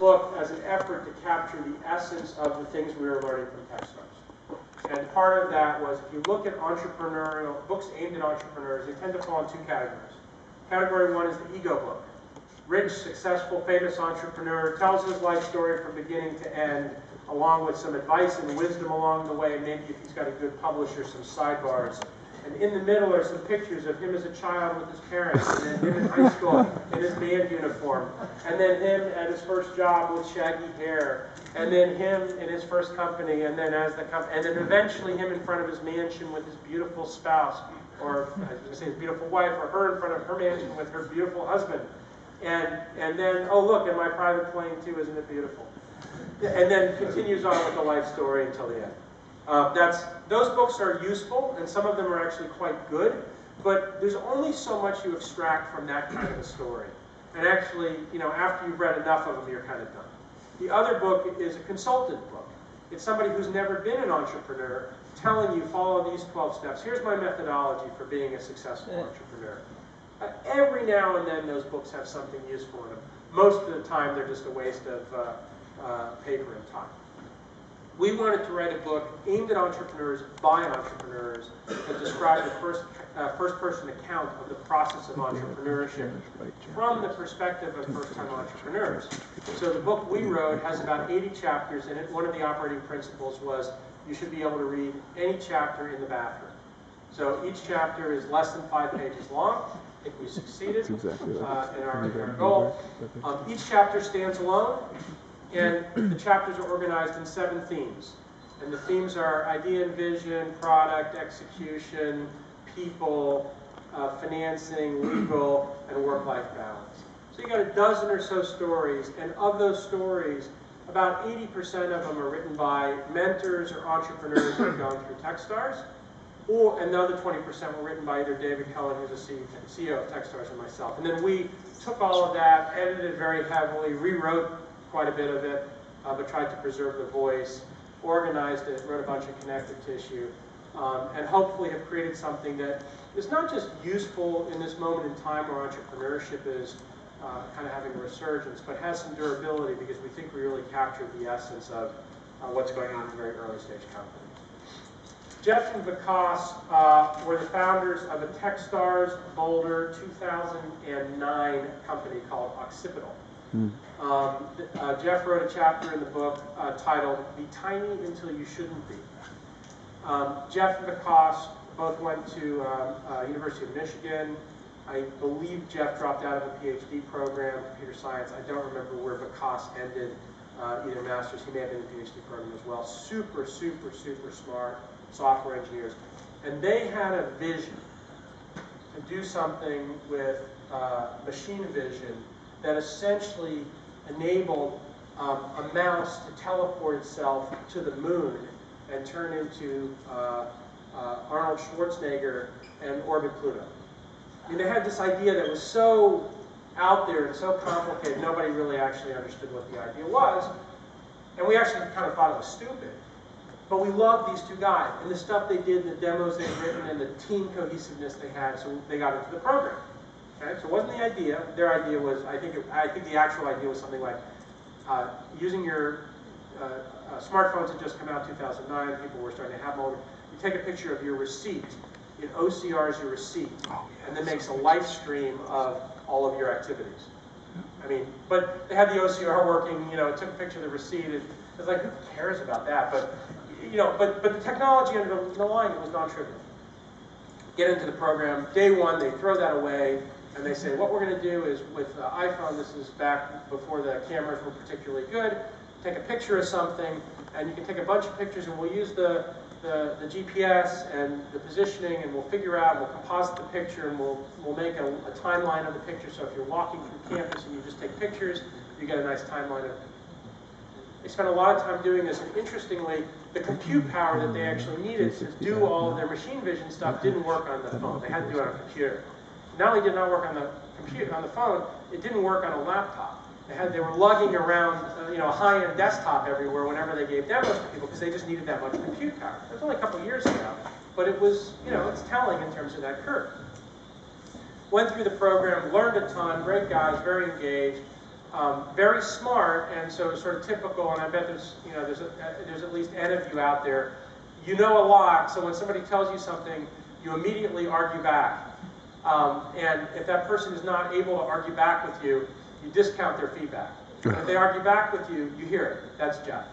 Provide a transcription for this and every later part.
book as an effort to capture the essence of the things we were learning from TechStars. And part of that was, if you look at entrepreneurial books aimed at entrepreneurs, they tend to fall in two categories. Category one is the ego book. Rich, successful, famous entrepreneur tells his life story from beginning to end, along with some advice and wisdom along the way, and maybe if he's got a good publisher, some sidebars. And in the middle are some pictures of him as a child with his parents, and then him in high school in his band uniform, and then him at his first job with shaggy hair, and then him in his first company, and then and then eventually him in front of his mansion with his beautiful spouse, or I was going to say his beautiful wife, or her in front of her mansion with her beautiful husband. And then, oh look, and my private plane too, isn't it beautiful? And then continues on with the life story until the end. Those books are useful, and some of them are actually quite good, but there's only so much you extract from that kind of a story. And actually, you know, after you've read enough of them, you're kind of done. The other book is a consultant book. It's somebody who's never been an entrepreneur telling you, follow these 12 steps. Here's my methodology for being a successful entrepreneur. Every now and then, those books have something useful in them. Most of the time, they're just a waste of paper and time. We wanted to write a book aimed at entrepreneurs, by entrepreneurs, that described the first-person account of the process of entrepreneurship from the perspective of first-time entrepreneurs. So the book we wrote has about 80 chapters in it. One of the operating principles was you should be able to read any chapter in the bathroom. So each chapter is less than 5 pages long. I think we succeeded in our goal. Each chapter stands alone. And the chapters are organized in 7 themes. And the themes are idea and vision, product, execution, people, financing, legal, and work-life balance. So you got a dozen or so stories, and of those stories, about 80% of them are written by mentors or entrepreneurs who have gone through TechStars, and the other 20% were written by either David Cullen, who's the CEO of TechStars, and myself. And then we took all of that, edited it very heavily, rewrote quite a bit of it, but tried to preserve the voice, organized it, wrote a bunch of connective tissue, and hopefully have created something that is not just useful in this moment in time where entrepreneurship is kind of having a resurgence, but has some durability because we think we really captured the essence of what's going on in very early stage companies. Jeff and Vikas were the founders of a TechStars Boulder 2009 company called Occipital. Jeff wrote a chapter in the book titled "Be Tiny Until You Shouldn't Be." Jeff and Vikas both went to University of Michigan. I believe Jeff dropped out of a PhD program, computer science. I don't remember where Vikas ended either master's. He may have been in a PhD program as well. Super, super, super smart software engineers. And they had a vision to do something with machine vision that essentially enabled a mouse to teleport itself to the moon and turn into Arnold Schwarzenegger and orbit Pluto. I mean, they had this idea that was so out there and so complicated, nobody really actually understood what the idea was. And we actually kind of thought it was stupid. But we loved these two guys and the stuff they did, the demos they'd written, and the team cohesiveness they had, so they got into the program. Okay? So it wasn't the idea. Their idea was, I think the actual idea was something like using your smartphones had just come out in 2009. People were starting to have them. You take a picture of your receipt. It OCRs your receipt, and then makes a live stream of all of your activities. I mean, but they had the OCR working. You know, it took a picture of the receipt. It was like, who cares about that? But you know, but the technology underlying it was non-trivial. Get into the program. Day one, they throw that away. And they say, what we're going to do is, with iPhone, this is back before the cameras were particularly good, take a picture of something, and you can take a bunch of pictures, and we'll use the GPS and the positioning, and we'll figure out, we'll composite the picture, and we'll make a timeline of the picture, so if you're walking through campus and you just take pictures, you get a nice timeline of it. They spent a lot of time doing this, and interestingly, the compute power that they actually needed to do all of their machine vision stuff didn't work on the phone. They had to do it on a computer. Not only did it not work on the computer, on the phone, it didn't work on a laptop. They were lugging around, a high-end desktop everywhere whenever they gave demos to people because they just needed that much compute power. It was only a couple of years ago, but it was, it's telling in terms of that curve. Went through the program, learned a ton, great guys, very engaged. very smart, and so sort of typical, and I bet there's, you know, there's at least N of you out there. You know a lot, so when somebody tells you something, you immediately argue back. And if that person is not able to argue back with you, you discount their feedback. And if they argue back with you, you hear it. That's Jeff.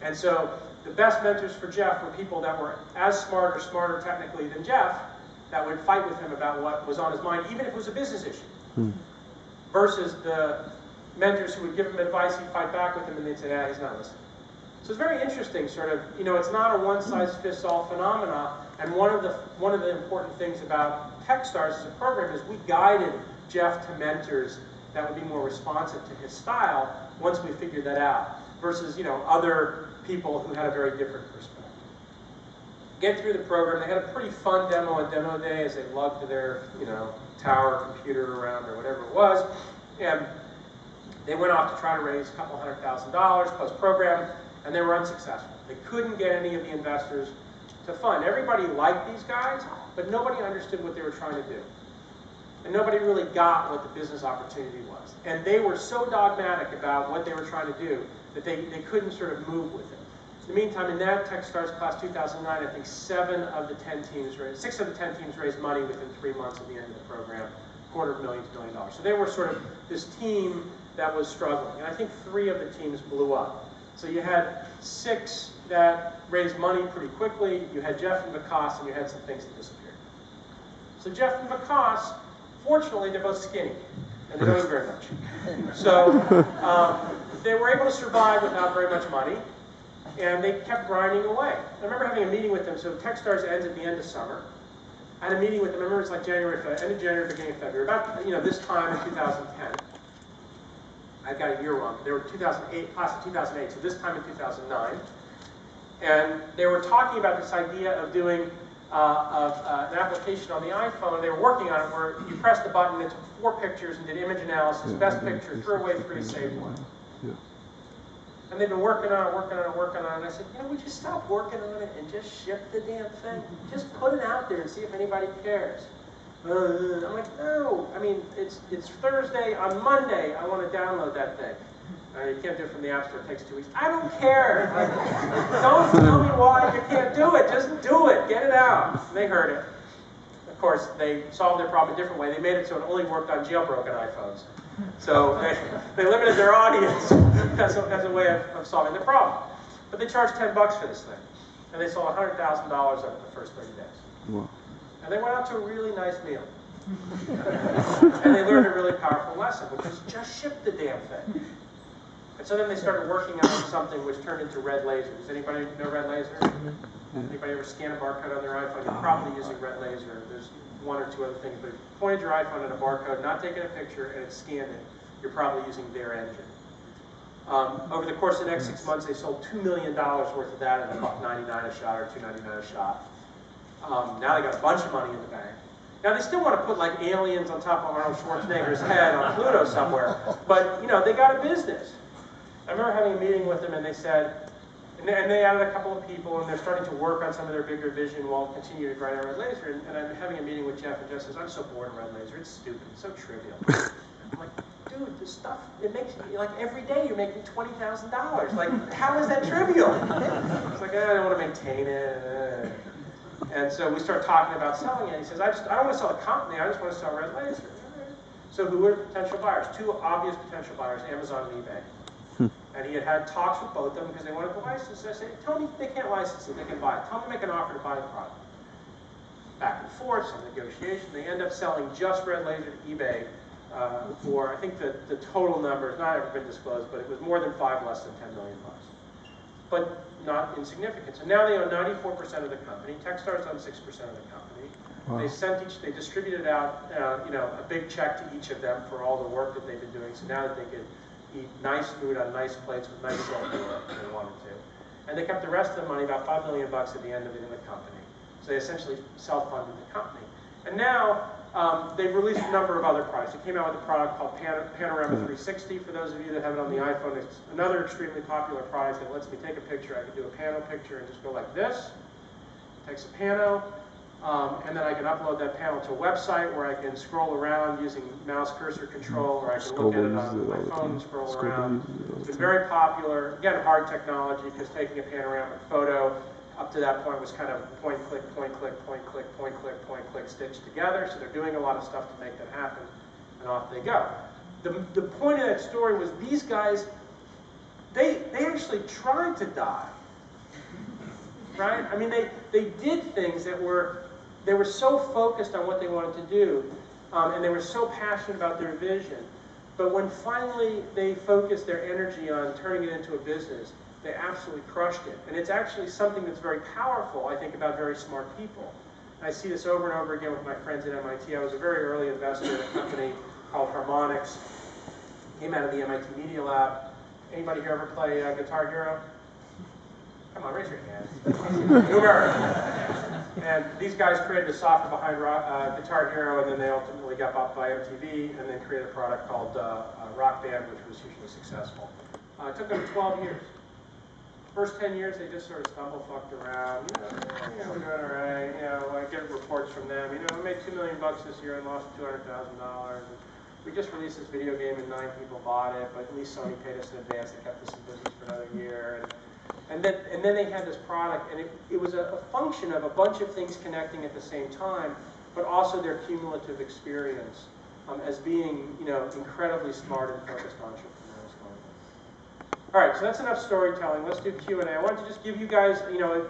And so the best mentors for Jeff were people that were as smart or smarter technically than Jeff, that would fight with him about what was on his mind, even if it was a business issue. Versus the mentors who would give him advice, he'd fight back with him, and they'd say, ah, he's not listening. So it's very interesting, sort of, you know, it's not a one-size-fits-all phenomena, and one of the important things about TechStars as a program is we guided Jeff to mentors that would be more responsive to his style once we figured that out, versus, you know, other people who had a very different perspective. Get through the program, they had a pretty fun demo on demo day as they lugged their, you know, tower computer around or whatever it was, and they went off to try to raise a couple $100,000 post-program, and they were unsuccessful. They couldn't get any of the investors to fund. Everybody liked these guys, but nobody understood what they were trying to do. And nobody really got what the business opportunity was. And they were so dogmatic about what they were trying to do that they couldn't sort of move with it. In the meantime, in that TechStars class 2009, I think 6 of the 10 teams raised money within 3 months of the end of the program, $250,000 to $1 million. So they were sort of this team that was struggling. And I think 3 of the teams blew up. So you had 6 that raised money pretty quickly, you had Jeff and Vikas, and you had some things that disappeared. So Jeff and Vikas, fortunately, they're both skinny, and they don't eat very much. So they were able to survive without very much money, and they kept grinding away. I remember having a meeting with them, so TechStars ends at the end of summer. I had a meeting with them, I remember it was like end of January, beginning of February, about, you know, this time in 2010. I've got a year wrong. They were 2008, class of 2008, so this time in 2009. And they were talking about this idea of doing an application on the iPhone. They were working on it where you pressed the button, it took 4 pictures and did image analysis, best picture, threw away 3, saved 1. And they've been working on it, and I said, you know, we just stop working on it and just ship the damn thing. Just put it out there and see if anybody cares. I'm like, no. I mean, it's Thursday. On Monday, I want to download that thing. You can't do it from the App Store. It takes 2 weeks. I don't care. Like, don't tell me why you can't do it. Just do it. Get it out. And they heard it. Of course, they solved their problem a different way. They made it so it only worked on jailbroken iPhones. So they limited their audience as a way of solving the problem. But they charged $10 for this thing. And they sold $100,000 over the first 30 days. Wow. And they went out to a really nice meal. And they learned a really powerful lesson, which was just ship the damn thing. And so then they started working on something which turned into Red Laser. Does anybody know Red Laser? Anybody ever scan a barcode on their iPhone? You're probably using Red Laser. There's 1 or 2 other things, but if you pointed your iPhone at a barcode, not taking a picture, and it scanned it, you're probably using their engine. Over the course of the next 6 months, they sold $2 million worth of that at $1.99 a shot or $2.99 a shot. Now they got a bunch of money in the bank. Now they still want to put like aliens on top of Arnold Schwarzenegger's head on Pluto somewhere, but you know, they got a business. I remember having a meeting with them and they said, and they added a couple of people and they're starting to work on some of their bigger vision while continuing to grind on Red Laser. And I'm having a meeting with Jeff, and Jeff says, I'm so bored of Red Laser, it's stupid, it's so trivial. I'm like, dude, this stuff, it makes, like every day you're making $20,000. Like, how is that trivial? It's like, I don't want to maintain it. And so we start talking about selling it. He says, I don't want to sell a company, I just want to sell Red Laser. So who are potential buyers? 2 obvious potential buyers, Amazon and eBay. And he had talks with both of them because they wanted to license it. I said, tell me they can't license it, they can buy it. Tell me make an offer to buy the product. Back and forth, some negotiation. They end up selling just Red Laser to eBay for, I think the total number has not ever been disclosed, but it was more than 5, less than $10 million. But not insignificant. So now they own 94% of the company. TechStars owns 6% of the company. Wow. They distributed out, you know, a big check to each of them for all the work that they've been doing. So now that they could eat nice food on nice plates with nice silverware if they wanted to. And they kept the rest of the money, about $5 million at the end of it, in the company. So they essentially self-funded the company. And now they've released a number of other products. They came out with a product called Panorama 360. For those of you that have it on the iPhone, it's another extremely popular product that lets me take a picture. I can do a pano picture and just go like this. It takes a pano, And then I can upload that panel to a website where I can scroll around using mouse cursor control, or I can look at it on my phone and scroll around. It's been very popular. Again, hard technology, because taking a panoramic photo up to that point was kind of point, click, point, click, point, click, point, click, point, click, stitched together. So they're doing a lot of stuff to make that happen, and off they go. The point of that story was these guys, they actually tried to die, right? I mean, they did things that they were so focused on what they wanted to do, and they were so passionate about their vision. But when finally they focused their energy on turning it into a business, they absolutely crushed it. And it's actually something that's very powerful, I think, about very smart people. I see this over and over again with my friends at MIT. I was a very early investor in a company called Harmonix. Came out of the MIT Media Lab. Anybody here ever play Guitar Hero? Come on, raise your hand. And these guys created the software behind Guitar Hero, and then they ultimately got bought by MTV, and then created a product called Rock Band, which was hugely successful. It took them 12 years. First 10 years, they just sort of stumble-fucked around. We're doing all right. I get reports from them. We made $2 million this year and lost $200,000. We just released this video game and 9 people bought it, but at least Sony paid us in advance. They kept us in business for another year. And then they had this product, and it was a function of a bunch of things connecting at the same time, but also their cumulative experience as being, incredibly smart and focused entrepreneurs. All right, so that's enough storytelling. Let's do Q&A. I wanted to just give you guys,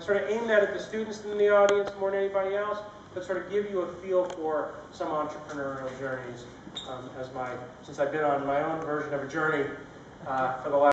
sort of aim that at the students in the audience more than anybody else, but sort of give you a feel for some entrepreneurial journeys since I've been on my own version of a journey for the last